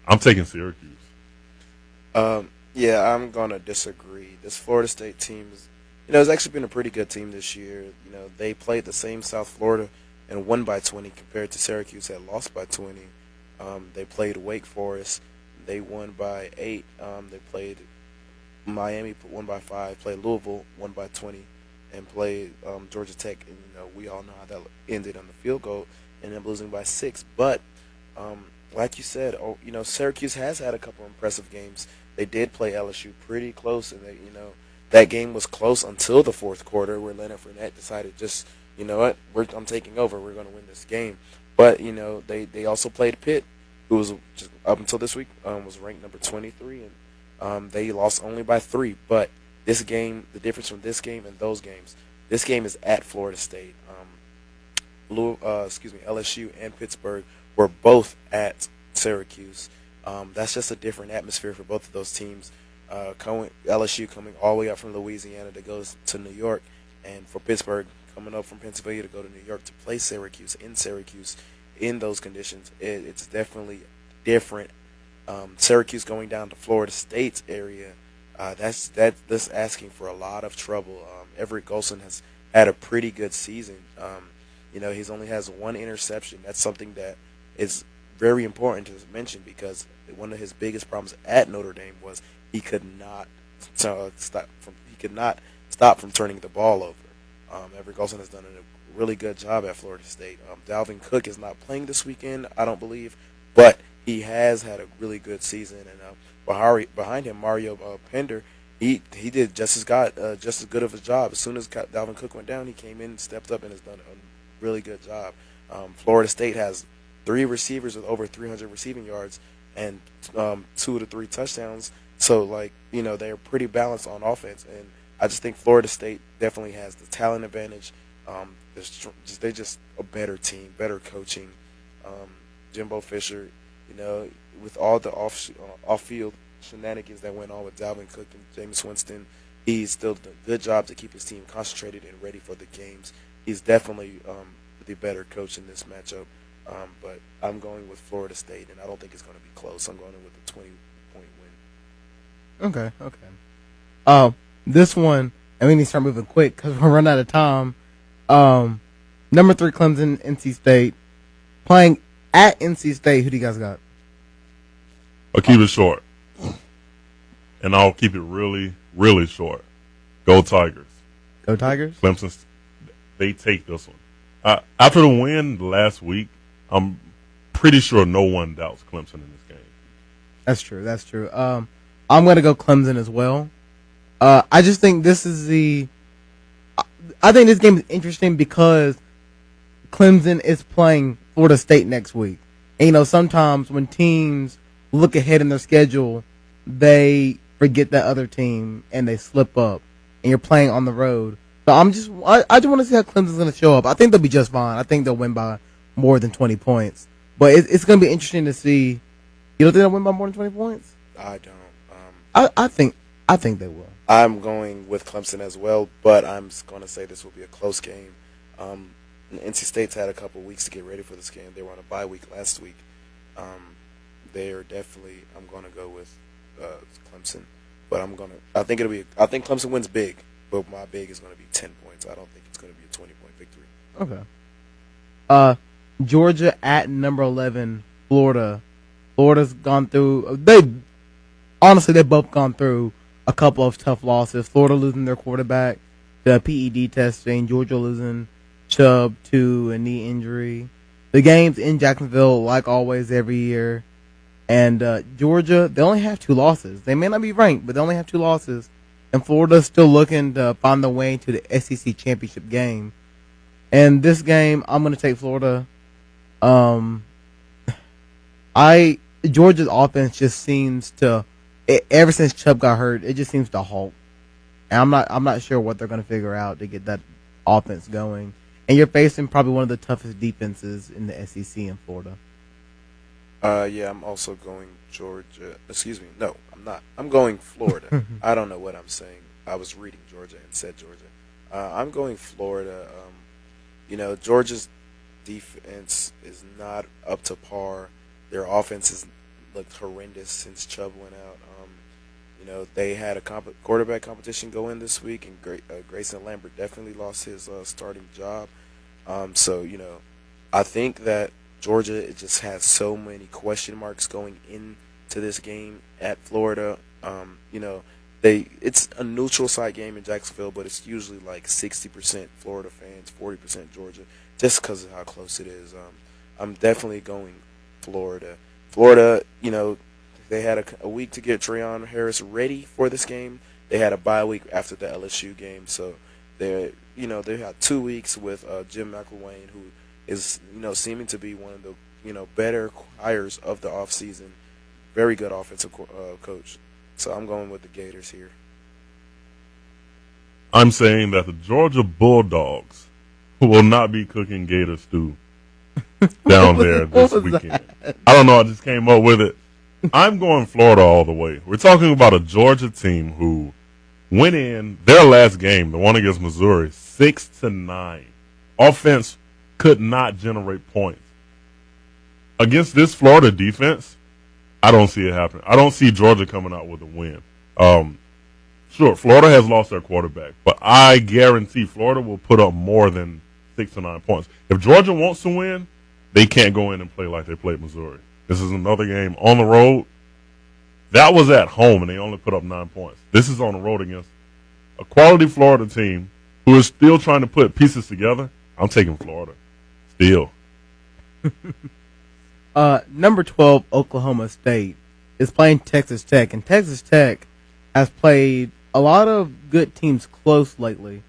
I'm taking Syracuse. Yeah, I'm gonna disagree. This Florida State team it's actually been a pretty good team this year. They played the same South Florida and won by 20 compared to Syracuse that lost by 20. They played Wake Forest. They won by 8. They played Miami, won by 5. Played Louisville, won by 20. And played Georgia Tech. And, we all know how that ended on the field goal. Ended up losing by 6. But, like you said, Syracuse has had a couple impressive games. They did play LSU pretty close. And, that game was close until the fourth quarter where Leonard Fournette decided just, you know what, I'm taking over. We're going to win this game. But, they also played Pitt, who was just up until this week was ranked number 23, and they lost only by 3. But this game, the difference from this game and those games, this game is at Florida State. LSU and Pittsburgh were both at Syracuse. That's just a different atmosphere for both of those teams. LSU coming all the way up from Louisiana to go to New York, and for Pittsburgh coming up from Pennsylvania to go to New York to play Syracuse in those conditions. It's definitely different. Syracuse going down to Florida State's area, that's asking for a lot of trouble. Everett Golson has had a pretty good season. He's only has 1 interception. That's something that is very important to mention because one of his biggest problems at Notre Dame was he could not stop from turning the ball over. Everett Golson has done a really good job at Florida State. Dalvin Cook is not playing this weekend, I don't believe, but he has had a really good season. And behind him, Mario Pender, he did just as good of a job. As soon as Dalvin Cook went down, he came in, stepped up, and has done a really good job. Florida State has 3 receivers with over 300 receiving yards and 2 to 3 touchdowns. So, they're pretty balanced on offense, and I just think Florida State definitely has the talent advantage. They're just a better team, better coaching. Jimbo Fisher, with all the off-field shenanigans that went on with Dalvin Cook and Jameis Winston, he's still done a good job to keep his team concentrated and ready for the games. He's definitely the better coach in this matchup. But I'm going with Florida State, and I don't think it's going to be close. I'm going with a 20-point win. Okay. This one, and we need to start moving quick because we're running out of time. Number 3 Clemson, NC State. Playing at NC State, who do you guys got? I'll keep it short. And I'll keep it really, really short. Go Tigers. Go Tigers? Clemson, they take this one. After the win last week, I'm pretty sure no one doubts Clemson in this game. That's true. I'm going to go Clemson as well. I just think this is I think this game is interesting because Clemson is playing Florida State next week. And, sometimes when teams look ahead in their schedule, they forget that other team and they slip up. And you're playing on the road. So I just want to see how Clemson's going to show up. I think they'll be just fine. I think they'll win by more than 20 points. But it's going to be interesting to see. You don't think they'll win by more than 20 points? I don't. I think they will. I'm going with Clemson as well, but I'm going to say this will be a close game. NC State's had a couple weeks to get ready for this game. They were on a bye week last week. They are definitely. I'm going to go with Clemson, but I think Clemson wins big, but my big is going to be 10 points. I don't think it's going to be a 20-point victory. Okay. Georgia at number 11, Florida. Florida's gone through. Honestly, they've both gone through a couple of tough losses. Florida losing their quarterback, the PED testing. Georgia losing Chubb to a knee injury. The game's in Jacksonville, like always, every year. And Georgia, they only have 2 losses. They may not be ranked, but they only have 2 losses. And Florida's still looking to find their way into the SEC championship game. And this game, I'm going to take Florida. Georgia's offense just seems to, ever since Chubb got hurt, it just seems to halt. And I'm not sure what they're going to figure out to get that offense going. And you're facing probably one of the toughest defenses in the SEC in Florida. Yeah, I'm also going Georgia. Excuse me. No, I'm not. I'm going Florida. I don't know what I'm saying. I was reading Georgia and said Georgia. I'm going Florida. Georgia's defense is not up to par. Their offense has looked horrendous since Chubb went out. they had a quarterback competition go in this week, and Grayson Lambert definitely lost his starting job. So I think that Georgia just has so many question marks going into this game at Florida. It's a neutral site game in Jacksonville, but it's usually like 60% Florida fans, 40% Georgia, just because of how close it is. I'm definitely going Florida. Florida, they had a week to get Treon Harris ready for this game. They had a bye week after the LSU game, so they had 2 weeks with Jim McElwain, who is seeming to be one of the better hires of the offseason. Very good offensive coach. So I'm going with the Gators here. I'm saying that the Georgia Bulldogs, who will not be cooking Gator stew down there this weekend. I don't know. I just came up with it. I'm going Florida all the way. We're talking about a Georgia team who went in their last game, the one against Missouri, 6-9. Offense could not generate points. Against this Florida defense, I don't see it happening. I don't see Georgia coming out with a win. Sure, Florida has lost their quarterback, but I guarantee Florida will put up more than 6 or 9 points. If Georgia wants to win, they can't go in and play like they played Missouri. This is another game on the road. That was at home, and they only put up 9 points. This is on the road against a quality Florida team who is still trying to put pieces together. I'm taking Florida. Still. Number 12, Oklahoma State, is playing Texas Tech, and Texas Tech has played a lot of good teams close lately.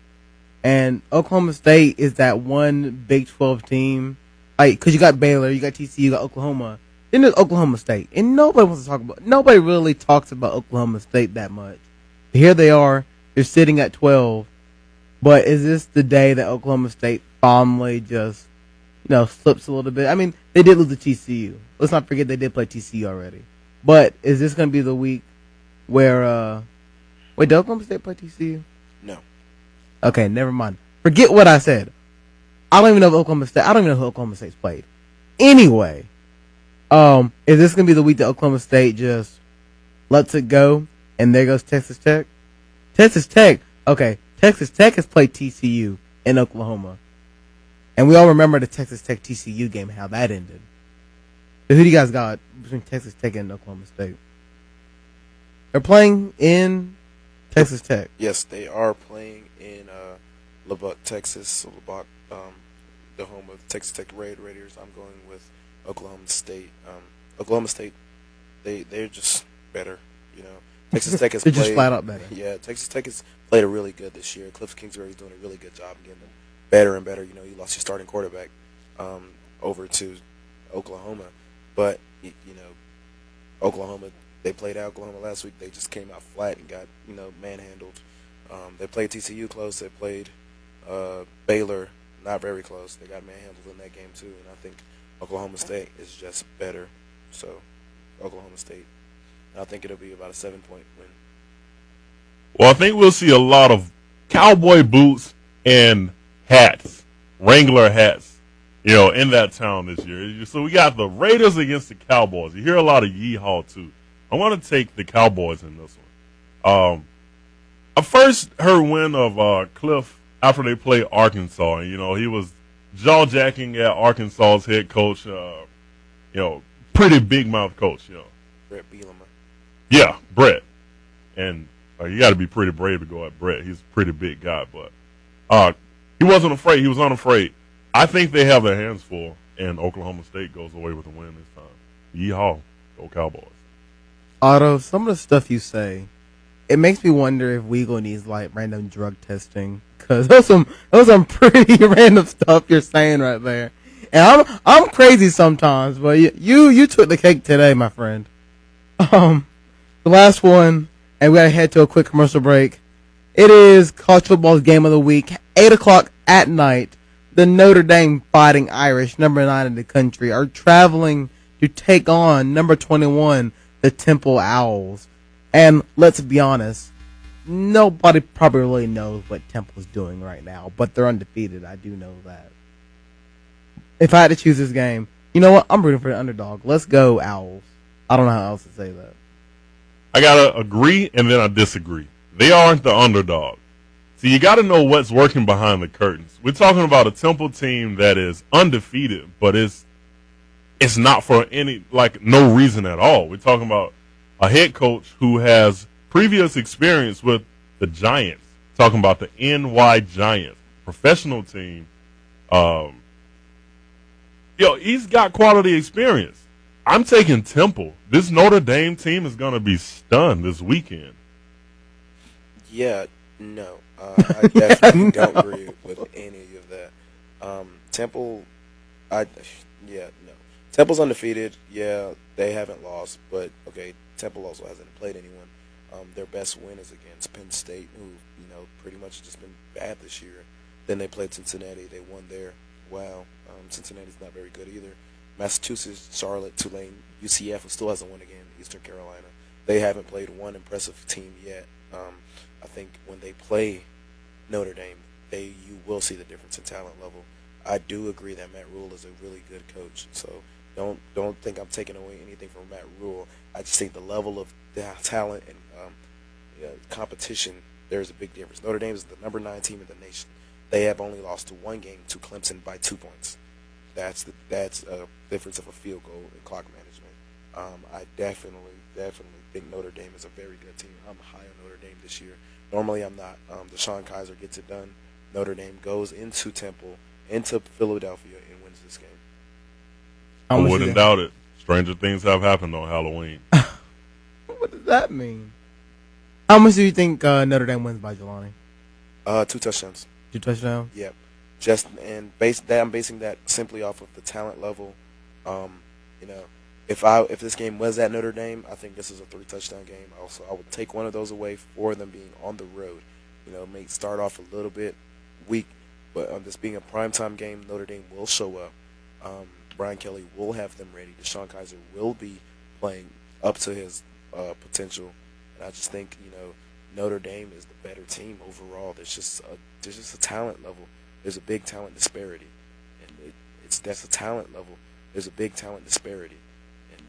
And Oklahoma State is that one Big 12 team, because you got Baylor, you got TCU, you got Oklahoma. Then there's Oklahoma State, and nobody really talks about Oklahoma State that much. Here they are, they're sitting at 12. But is this the day that Oklahoma State finally just slips a little bit? I mean, they did lose to TCU. Let's not forget they did play TCU already. But is this going to be the week where, did Oklahoma State play TCU? No. Okay, never mind. Forget what I said. I don't even know who Oklahoma State's played. Anyway, is this going to be the week that Oklahoma State just lets it go, and there goes Texas Tech? Texas Tech has played TCU in Oklahoma. And we all remember the Texas Tech TCU game, how that ended. So who do you guys got between Texas Tech and Oklahoma State? They're playing in Texas Tech. Yes, they are playing in Lubbock, Texas. Lubbock, the home of Texas Tech Raiders. I'm going with Oklahoma State. Oklahoma State, they're just better. Texas Tech has they're played, just flat out better. Yeah, Texas Tech has played a really good this year. Cliff Kingsbury's doing a really good job getting them better and better. You lost your starting quarterback over to Oklahoma, but Oklahoma, they played Oklahoma last week. They just came out flat and got manhandled. They played TCU close. They played Baylor not very close. They got manhandled in that game too. And I think Oklahoma State is just better. So Oklahoma State. And I think it'll be about a 7-point win. Well, I think we'll see a lot of cowboy boots and hats, Wrangler hats, in that town this year. So we got the Raiders against the Cowboys. You hear a lot of yeehaw, too. I want to take the Cowboys in this one. I first heard win of Cliff after they played Arkansas. And, he was jaw-jacking at Arkansas's head coach, pretty big-mouth coach, Brett Bielema. Yeah, Brett. And you got to be pretty brave to go at Brett. He's a pretty big guy, but he wasn't afraid. He was unafraid. I think they have their hands full, and Oklahoma State goes away with a win this time. Yeehaw. Go Cowboys. Otto, some of the stuff you say, it makes me wonder if Weagle needs random drug testing, because those some pretty random stuff you're saying right there. And I'm crazy sometimes, but you took the cake today, my friend. The last one, and we gotta head to a quick commercial break. It is college football's game of the week, 8:00 at night. The Notre Dame Fighting Irish, number 9 in the country, are traveling to take on number 21, the Temple Owls. And let's be honest, nobody probably really knows what Temple's doing right now, but they're undefeated. I do know that. If I had to choose this game, you know what? I'm rooting for the underdog. Let's go, Owls. I don't know how else to say that. I gotta agree and then I disagree. They aren't the underdog. See, you gotta know what's working behind the curtains. We're talking about a Temple team that is undefeated, but it's not for no reason at all. We're talking about a head coach who has previous experience with the Giants. Talking about the NY Giants, professional team. He's got quality experience. I'm taking Temple. This Notre Dame team is going to be stunned this weekend. Yeah, no. I definitely don't agree with any of that. Temple, no. Temple's undefeated. Yeah, they haven't lost, but okay, Temple also hasn't played anyone. Their best win is against Penn State, who pretty much just been bad this year. Then they played Cincinnati. They won there. Wow, Cincinnati's not very good either. Massachusetts, Charlotte, Tulane, UCF, who still hasn't won again. Eastern Carolina. They haven't played one impressive team yet. I think when they play Notre Dame, you will see the difference in talent level. I do agree that Matt Rule is a really good coach. So don't think I'm taking away anything from Matt Rule. I just think the level of talent and competition, there's a big difference. Notre Dame is the number 9 team in the nation. They have only lost to one game to Clemson by 2 points. That's a difference of a field goal in clock management. I definitely think Notre Dame is a very good team. I'm high on Notre Dame this year. Normally I'm not. Deshaun Kaiser gets it done. Notre Dame goes into Temple, into Philadelphia, and wins this game. I wouldn't doubt it. Stranger things have happened on Halloween. What does that mean? How much do you think Notre Dame wins by, Jahlani? 2 touchdowns. 2 touchdowns? Yep. I'm basing that simply off of the talent level. If this game was at Notre Dame, I think this is a 3-touchdown game. Also, I would take one of those away for them being on the road. May start off a little bit weak, but this being a primetime game, Notre Dame will show up. Brian Kelly will have them ready. Deshaun Kaiser will be playing up to his potential, and I just think Notre Dame is the better team overall. There's just a talent level. There's a big talent disparity, and that's a talent level. There's a big talent disparity, and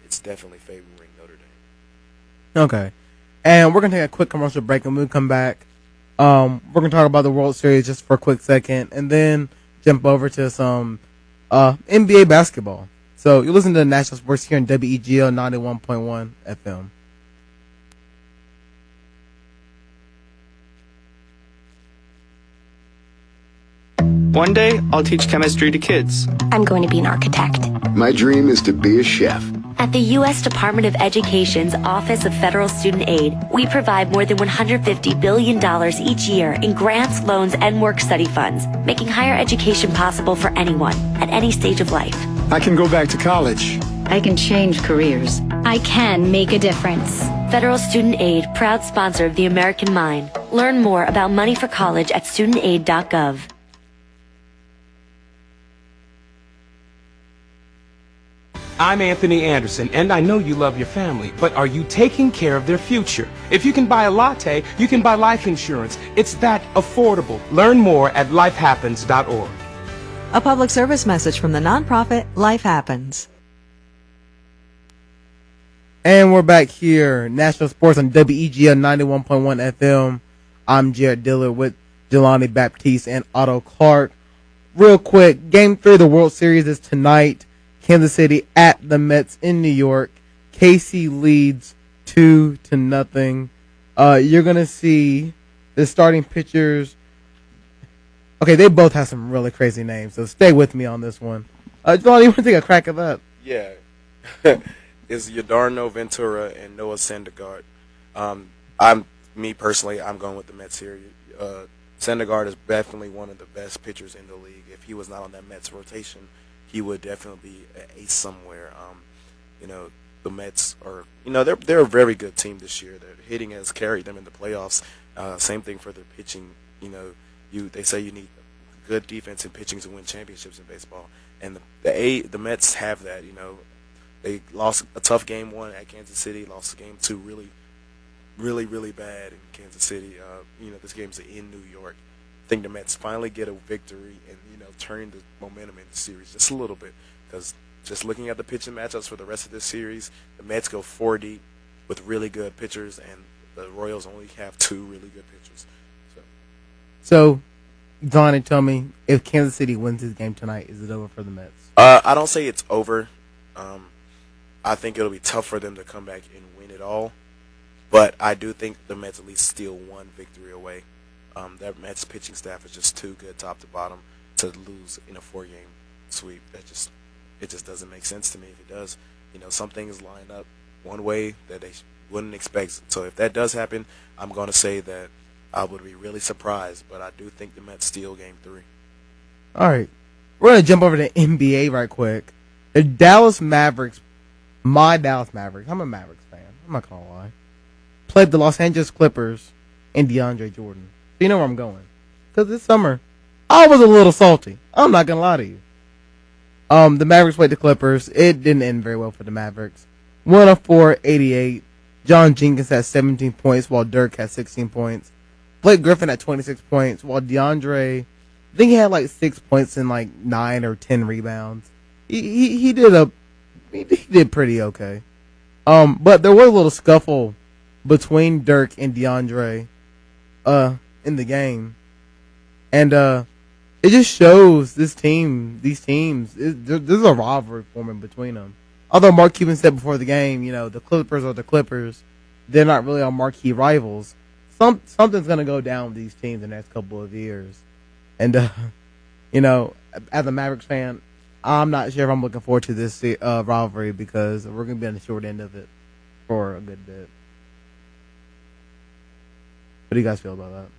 it's definitely favoring Notre Dame. Okay, and we're gonna take a quick commercial break, and we'll come back. We're gonna talk about the World Series just for a quick second, and then jump over to some NBA basketball. So you listen to the National Sports here in WEGL 91.1 FM. One day, I'll teach chemistry to kids. I'm going to be an architect. My dream is to be a chef. At the U.S. Department of Education's Office of Federal Student Aid, we provide more than $150 billion each year in grants, loans, and work-study funds, making higher education possible for anyone, at any stage of life. I can go back to college. I can change careers. I can make a difference. Federal Student Aid, proud sponsor of the American Mind. Learn more about money for college at studentaid.gov. I'm Anthony Anderson, and I know you love your family, but are you taking care of their future? If you can buy a latte, you can buy life insurance. It's that affordable. Learn more at lifehappens.org. A public service message from the nonprofit Life Happens. And we're back here, National Sports on WEGL 91.1 FM. I'm Jared Dillard with Jahlani, Baptiste, and Otto Clark. Real quick, Game 3 of the World Series is tonight. Kansas City at the Mets in New York. KC leads 2-0. You're going to see the starting pitchers. Okay, they both have some really crazy names, so stay with me on this one. Jahlani, you want to take a crack at that? Yeah. It's Yardarno Ventura and Noah Syndergaard. Me personally, I'm going with the Mets here. Syndergaard is definitely one of the best pitchers in the league. If he was not on that Mets rotation, he would definitely be an ace somewhere. The Mets are, they're a very good team this year. Their hitting has carried them in the playoffs. Same thing for their pitching. They say you need good defense and pitching to win championships in baseball, and the Mets have that. They lost a tough game 1 at Kansas City, lost game 2 really bad in Kansas City. This game's in New York. I think the Mets finally get a victory and turn the momentum in the series just a little bit, because just looking at the pitching matchups for the rest of this series, the Mets go 4 deep. with really good pitchers, and the Royals only have 2 really good pitchers. So, Donnie, tell me, if Kansas City wins this game tonight, is it over for the Mets? I don't say it's over. I think it'll be tough for them to come back and win it all. But I do think the Mets at least steal 1 victory away. That Mets pitching staff is just too good top to bottom to lose in a 4-game sweep. It just doesn't make sense to me if it does. Some things line up one way that they wouldn't expect. So if that does happen, I'm going to say that I would be really surprised, but I do think the Mets steal Game 3. All right. We're going to jump over to NBA right quick. The Dallas Mavericks, my Dallas Mavericks, I'm a Mavericks fan, I'm not going to lie, played the Los Angeles Clippers and DeAndre Jordan. So you know where I'm going. Because this summer, I was a little salty. I'm not going to lie to you. The Mavericks played the Clippers. It didn't end very well for the Mavericks. 104-88. John Jenkins had 17 points while Dirk had 16 points. Blake Griffin had 26 points, while DeAndre, I think he had like 6 points and like 9 or 10 rebounds. He did pretty okay. But there was a little scuffle between Dirk and DeAndre, in the game, and it just shows these teams. There's a rivalry forming between them. Although Mark Cuban said before the game, the Clippers are the Clippers. They're not really our marquee rivals. Something's going to go down with these teams in the next couple of years. And, as a Mavericks fan, I'm not sure if I'm looking forward to this rivalry because we're going to be on the short end of it for a good bit. What do you guys feel about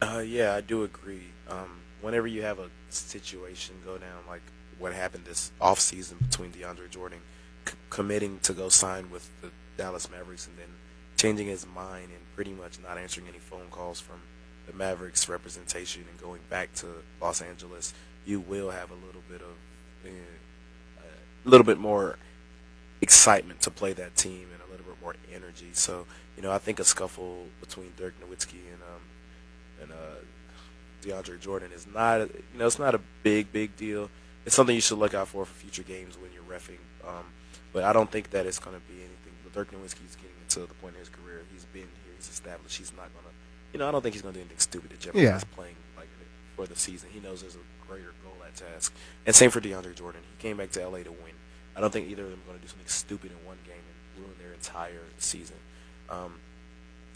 that? Yeah, I do agree. Whenever you have a situation go down like what happened this offseason between DeAndre Jordan committing to go sign with the Dallas Mavericks and then changing his mind and pretty much not answering any phone calls from the Mavericks representation and going back to Los Angeles, you will have a little bit more excitement to play that team and a little bit more energy. So, I think a scuffle between Dirk Nowitzki and DeAndre Jordan is not, it's not a big deal. It's something you should look out for future games when you're reffing. But I don't think that it's going to be anything. But Dirk Nowitzki's getting to the point in his career. He's been here. He's established. He's not going to, I don't think he's going to do anything stupid to jeopardize playing like for the season. He knows there's a greater goal at task. And same for DeAndre Jordan. He came back to L.A. to win. I don't think either of them are going to do something stupid in one game and ruin their entire season.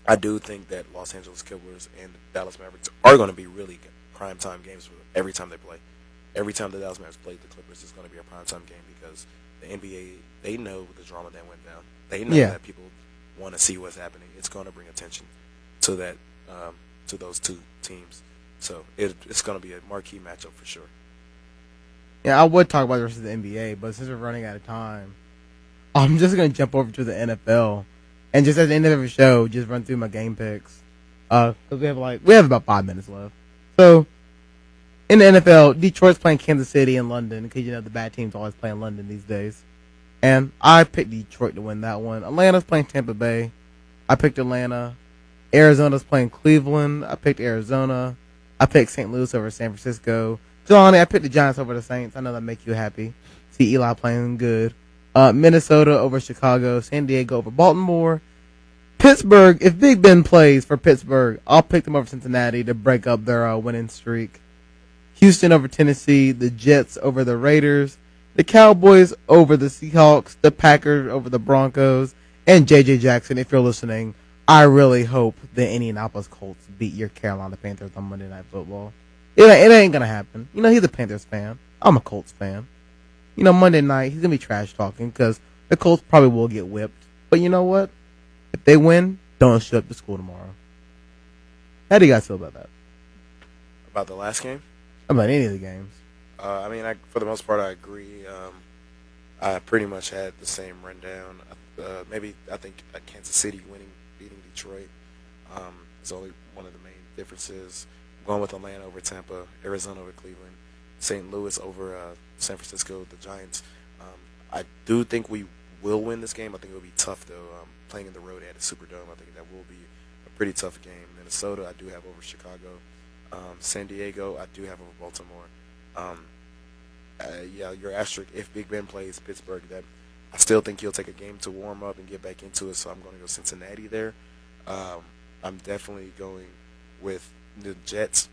I do think that Los Angeles Clippers and the Dallas Mavericks are going to be really primetime games for every time they play. Every time the Dallas Mavericks play the Clippers, it's going to be a primetime game because the NBA, they know the drama that went down. They know that people want to see what's happening. It's going to bring attention to that, to those two teams. So it's going to be a marquee matchup for sure. Yeah, I would talk about the rest of the NBA, but since we're running out of time, I'm just going to jump over to the NFL. And just at the end of every show, just run through my game picks. Because we have about 5 minutes left. So, in the NFL, Detroit's playing Kansas City and London, because the bad teams always play in London these days. And I picked Detroit to win that one. Atlanta's playing Tampa Bay. I picked Atlanta. Arizona's playing Cleveland. I picked Arizona. I picked St. Louis over San Francisco. Jahlani, I picked the Giants over the Saints. I know that make you happy. See Eli playing good. Minnesota over Chicago. San Diego over Baltimore. Pittsburgh, if Big Ben plays for Pittsburgh, I'll pick them over Cincinnati to break up their winning streak. Houston over Tennessee. The Jets over the Raiders. The Cowboys over the Seahawks. The Packers over the Broncos. And J.J. Jackson, if you're listening, I really hope the Indianapolis Colts beat your Carolina Panthers on Monday Night Football. It ain't going to happen. He's a Panthers fan. I'm a Colts fan. Monday night, he's going to be trash talking because the Colts probably will get whipped. But you know what? If they win, don't show up to school tomorrow. How do you guys feel about that? About the last game? About any of the games. For the most part, I agree. I pretty much had the same rundown. I think Kansas City beating Detroit is only one of the main differences. I'm going with Atlanta over Tampa, Arizona over Cleveland, St. Louis over San Francisco, the Giants. I do think we will win this game. I think it will be tough, though. Playing in the road at the Superdome, I think that will be a pretty tough game. Minnesota, I do have over Chicago. San Diego, I do have over Baltimore. Your asterisk, if Big Ben plays Pittsburgh, that I still think he'll take a game to warm up and get back into it, so I'm going to go Cincinnati there. I'm definitely going with the Jets.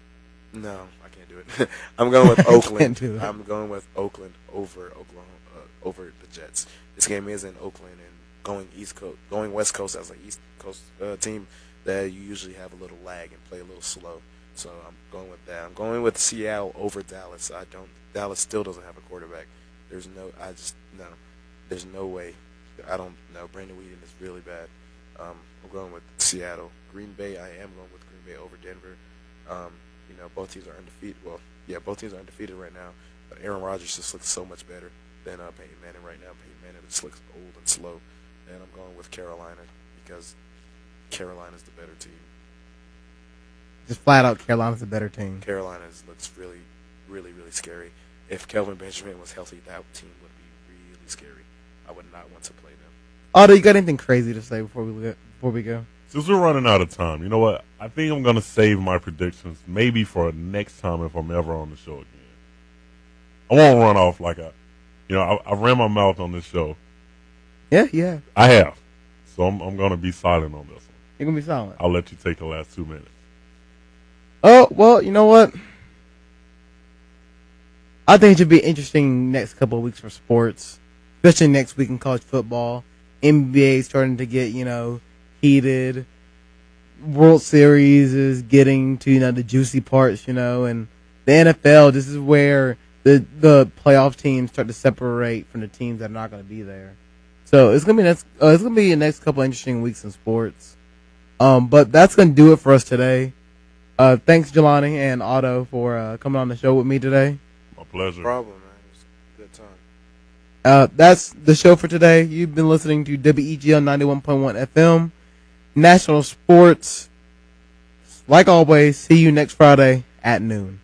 No, I can't do it. I'm going with Oakland. I'm going with Oakland over Oklahoma, over the Jets. This game is in Oakland, and going West Coast as an East Coast team, that you usually have a little lag and play a little slow. So I'm going with that. I'm going with Seattle over Dallas. Dallas still doesn't have a quarterback. There's no way. I don't know. Brandon Weeden is really bad. I'm going with Seattle. Green Bay, I am going with Green Bay over Denver. Both teams are undefeated. Well, yeah, both teams are undefeated right now. But Aaron Rodgers just looks so much better than Peyton Manning right now. Peyton Manning just looks old and slow. And I'm going with Carolina because Carolina's the better team. Just flat out, Carolina's a better team. Carolina looks really, really, really scary. If Kelvin Benjamin was healthy, that team would be really scary. I would not want to play them. Otto, you got anything crazy to say before we go? Since we're running out of time, you know what? I think I'm going to save my predictions maybe for next time if I'm ever on the show again. I won't run off like I ran my mouth on this show. Yeah. I have. So I'm going to be silent on this one. You're going to be silent? I'll let you take the last 2 minutes. Oh, well, you know what? I think it should be interesting next couple of weeks for sports, especially next week in college football. NBA starting to get, heated. World Series is getting to, the juicy parts, and the NFL, this is where the playoff teams start to separate from the teams that are not going to be there. So it's going to be the next couple of interesting weeks in sports. But that's going to do it for us today. Thanks, Jahlani and Otto, for coming on the show with me today. My pleasure. No problem, man. It was a good time. That's the show for today. You've been listening to WEGL 91.1 FM, National Sports. Like always, see you next Friday at noon.